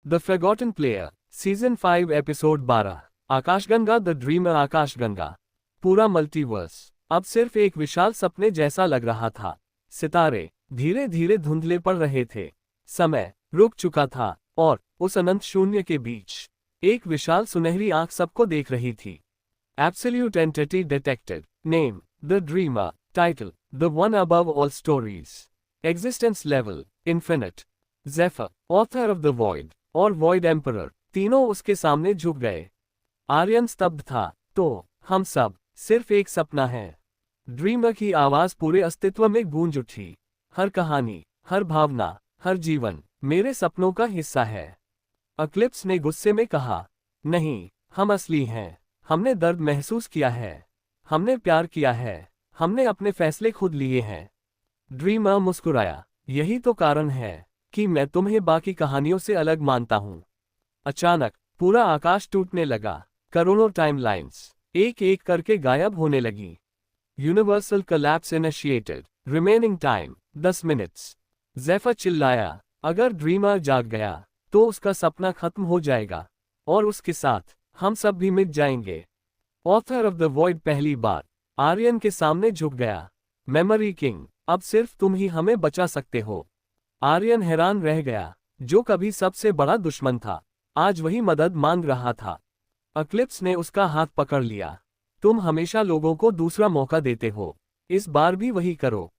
The forgotten player, season 5 episode 12। आकाशगंगा the dreamer. आकाशगंगा। पूरा मल्टीवर्स अब सिर्फ एक विशाल सपने जैसा लग रहा था। सितारे धीरे धीरे धुंधले पड़ रहे थे। समय रुक चुका था और उस अनंत शून्य के बीच एक विशाल सुनहरी आंख सबको देख रही थी। Absolute entity detected. Name the dreamer. Title the one above all stories. Existence level infinite. Zephyr author of the void और वॉइड एम्परर तीनों उसके सामने झुक गए। आर्यन स्तब्ध था। तो हम सब सिर्फ एक सपना है। ड्रीमर की आवाज पूरे अस्तित्व में गूंज उठी। हर कहानी, हर भावना, हर जीवन मेरे सपनों का हिस्सा है। अक्लिप्स ने गुस्से में कहा, नहीं, हम असली हैं। हमने दर्द महसूस किया है, हमने प्यार किया है, हमने अपने फैसले खुद लिए हैं। ड्रीमर मुस्कुराया, यही तो कारण है कि मैं तुम्हें बाकी कहानियों से अलग मानता हूं। अचानक पूरा आकाश टूटने लगा। करोड़ों टाइमलाइंस एक एक करके गायब होने लगी। Universal collapse initiated. Remaining time 10 minutes. Zephyr चिल्लाया, अगर ड्रीमर जाग गया तो उसका सपना खत्म हो जाएगा और उसके साथ हम सब भी मिट जाएंगे। ऑथर ऑफ द वॉइड पहली बार आर्यन के सामने झुक गया। मेमोरी किंग, अब सिर्फ तुम ही हमें बचा सकते हो। आर्यन हैरान रह गया। जो कभी सबसे बड़ा दुश्मन था, आज वही मदद मांग रहा था। अक्लिप्स ने उसका हाथ पकड़ लिया। तुम हमेशा लोगों को दूसरा मौका देते हो, इस बार भी वही करो।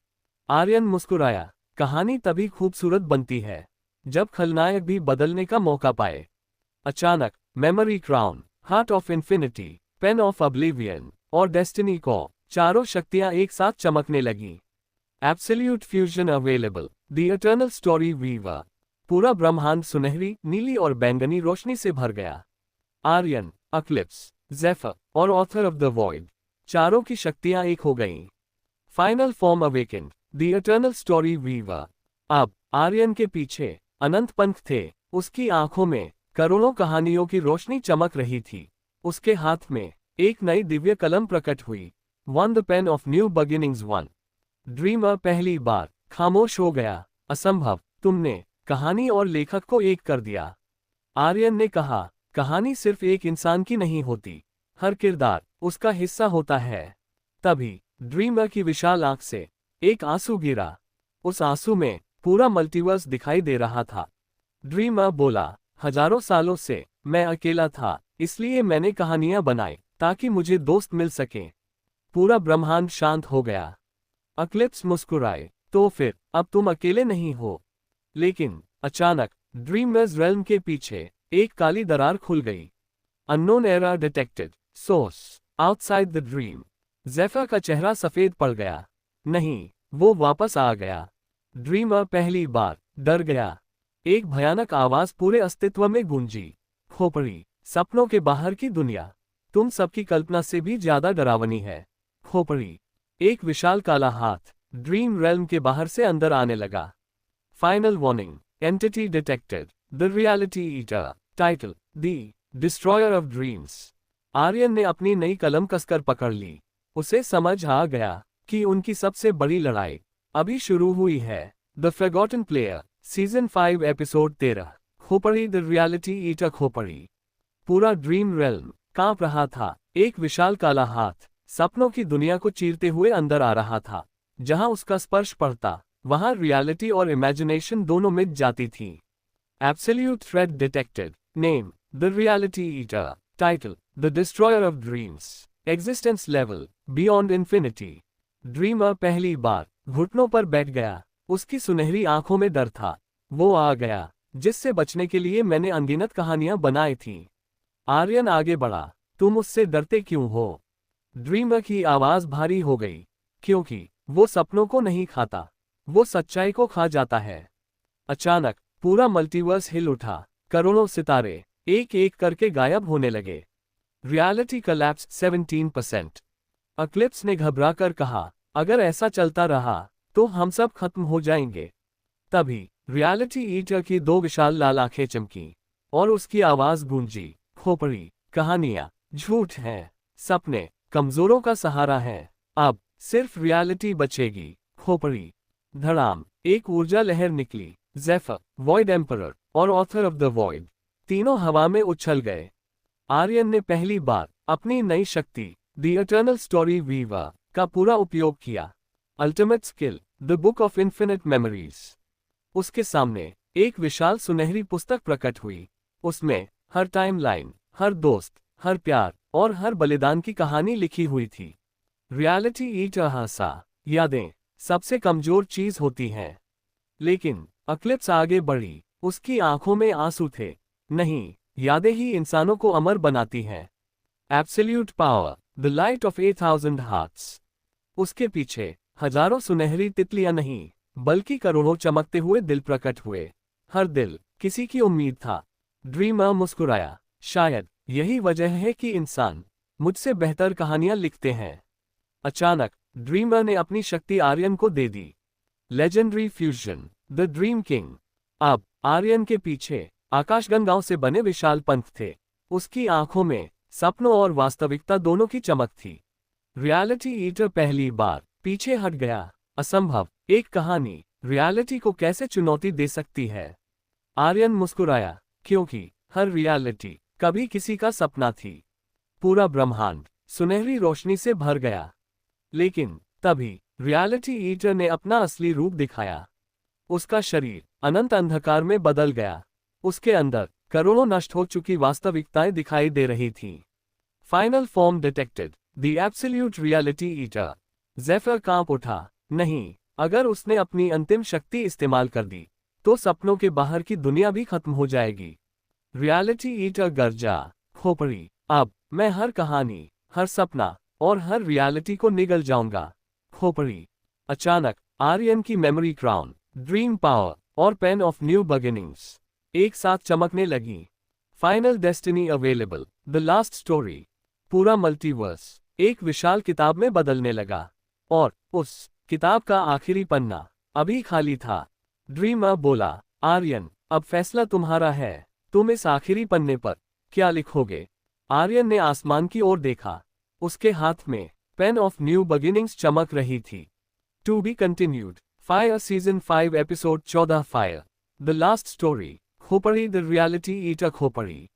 आर्यन मुस्कुराया, कहानी तभी खूबसूरत बनती है जब खलनायक भी बदलने का मौका पाए। अचानक memory crown, heart of infinity, pen of oblivion और डेस्टिनी को चारों शक्तियां एक साथ चमकने लगीं। Absolute fusion available. The eternal story weaver. पूरा ब्रह्मांड सुनहरी, नीली और बैंगनी रोशनी से भर गया। आर्यन, अक्लिप्स, ज़ेफर और ऑथर ऑफ द वॉइड चारों की शक्तियां एक हो गईं। Final form awakened. The eternal story weaver. अब आर्यन के पीछे अनंत पंख थे। उसकी आंखों में करोड़ों कहानियों की रोशनी चमक रही थी। उसके हाथ में एक नई दिव्य कलम प्रकट हुई। One the pain of new beginnings one. Dreamer पहली बार खामोश हो गया। असंभव, तुमने कहानी और लेखक को एक कर दिया। आर्यन ने कहा, कहानी सिर्फ एक इंसान की नहीं होती, हर किरदार उसका हिस्सा होता है। तभी ड्रीमर की विशाल आंख से एक आंसू गिरा। उस आंसू में पूरा मल्टीवर्स दिखाई दे रहा था। ड्रीमर बोला, हजारों सालों से मैं अकेला था, इसलिए मैंने कहानियां बनाई ताकि मुझे दोस्त मिल सकें। पूरा ब्रह्मांड शांत हो गया। अक्लिप्स मुस्कुराए, तो फिर अब तुम अकेले नहीं हो। लेकिन अचानक ड्रीमर्स रेल्म के पीछे एक काली दरार खुल गई। Unknown era detected. Source outside the dream. Zephyr का चेहरा सफेद पड़ गया। नहीं, वो वापस आ गया। ड्रीमर पहली बार डर गया। एक भयानक आवाज पूरे अस्तित्व में गूंजी, खोपड़ी, सपनों के बाहर की दुनिया तुम सबकी कल्पना से भी ज्यादा डरावनी है। खोपड़ी। एक विशाल काला हाथ ड्रीम रेल्म के बाहर से अंदर आने लगा। Final warning, entity detected, the reality eater. Title the destroyer of dreams. Aryan ने अपनी नई कलम कसकर पकड़ ली। उसे समझ आ गया कि उनकी सबसे बड़ी लड़ाई अभी शुरू हुई है। The forgotten player, season 5 episode 13। खोपड़ी द रियलिटी ईटर। खोपड़ी। पूरा ड्रीम रेल्म कांप रहा था। एक विशाल काला हाथ सपनों की दुनिया को चीरते हुए अंदर आ रहा था। जहां उसका स्पर्श पड़ता, वहां रियलिटी और इमेजिनेशन दोनों मिट जाती थी। Absolute threat detected. Name the reality eater. Title the destroyer of dreams. Existence level beyond infinity. Dreamer पहली बार घुटनों पर बैठ गया। उसकी सुनहरी आंखों में डर था। वो आ गया जिससे बचने के लिए मैंने अनगिनत कहानियां बनाई थीं। आर्यन आगे बढ़ा, तुम उससे डरते क्यों हो? ड्रीमर की आवाज भारी हो गई, क्योंकि वो सपनों को नहीं खाता, वो सच्चाई को खा जाता है। अचानक पूरा मल्टीवर्स हिल उठा। करोड़ों सितारे एक एक करके गायब होने लगे। Reality collapse 17%। अक्लिप्स ने घबराकर कहा, अगर ऐसा चलता रहा तो हम सब खत्म हो जाएंगे। तभी रियलिटी ईटर की दो विशाल लाल आंखें चमकी और उसकी आवाज गूंजी, खोपड़ी, कहानियां झूठ हैं, सपने कमजोरों का सहारा हैं, अब सिर्फ रियलिटी बचेगी। खोपड़ी। धड़ाम, एक ऊर्जा लहर निकली। ज़ेफर, वॉइड एम्परर और ऑथर ऑफ द वॉइड, तीनों हवा में उछल गए। आर्यन ने पहली बार अपनी नई शक्ति द इटर्नल स्टोरी वीवर का पूरा उपयोग किया। Ultimate skill, the book of infinite memories. उसके सामने एक विशाल सुनहरी पुस्तक प्रकट हुई। उसमें हर टाइमलाइन, हर दोस्त, हर प्यार और हर बलिदान की कहानी लिखी हुई थी। रियलिटी ईटर हंसा। यादें सबसे कमजोर चीज होती हैं। लेकिन अक्लिप्स आगे बढ़ी। उसकी आंखों में आंसू थे। नहीं, यादें ही इंसानों को अमर बनाती हैं। Absolute power, the light of 8,000 hearts. उसके पीछे हजारों सुनहरी तितलियां नहीं, बल्कि करोड़ों चमकते हुए दिल प्रकट हुए। हर दिल किसी की उम्मीद था। ड्रीमर मुस्कुराया। शायद यही वजह है कि इंसान मुझसे बेहतर कहानियां लिखते हैं। अचानक ड्रीमर ने अपनी शक्ति आर्यन को दे दी। Legendary fusion, the dream king. अब आर्यन के पीछे आकाशगंगाओं से बने विशाल पंख थे। उसकी आंखों में सपनों और वास्तविकता दोनों की चमक थी। रियलिटी ईटर पहली बार पीछे हट गया। असंभव, एक कहानी रियलिटी को कैसे चुनौती दे सकती है? आर्यन मुस्कुराया, क्योंकि हर रियलिटी कभी किसी का सपना थी। पूरा ब्रह्मांड सुनहरी रोशनी से भर गया। लेकिन तभी रियलिटी ईटर ने अपना असली रूप दिखाया। उसका शरीर अनंत अंधकार में बदल गया। उसके अंदर करोड़ों नष्ट हो चुकी वास्तविकताएं दिखाई दे रही थीं। Final form detected, the absolute reality eater. Zephyr कांप उठा। नहीं, अगर उसने अपनी अंतिम शक्ति इस्तेमाल कर दी, तो सपनों के बाहर की दुनिया भी खत्म हो जाएगी। रियलिटी ईटर गर्जा, खोपड़ी, अब मैं हर कहानी, हर सपना और हर रियलिटी को निगल जाऊंगा। खोपड़ी। अचानक आर्यन की मेमोरी क्राउन, ड्रीम पावर और पेन ऑफ न्यू बिगिनिंग्स एक साथ चमकने लगी। Final destiny available, the last story. पूरा मल्टीवर्स एक विशाल किताब में बदलने लगा। और उस किताब का आखिरी पन्ना अभी खाली था। ड्रीमर बोला, आर्यन, अब फैसला तुम्हारा है। तुम इस आखिरी पन्ने पर क्या लिखोगे? आर्यन ने आसमान की ओर देखा। उसके हाथ में पेन ऑफ न्यू बिगिनिंग्स चमक रही थी। To be continued. Fire season 5 episode 14 fire the last story. खोपड़ी द रियलिटी ईटर खोपड़ी।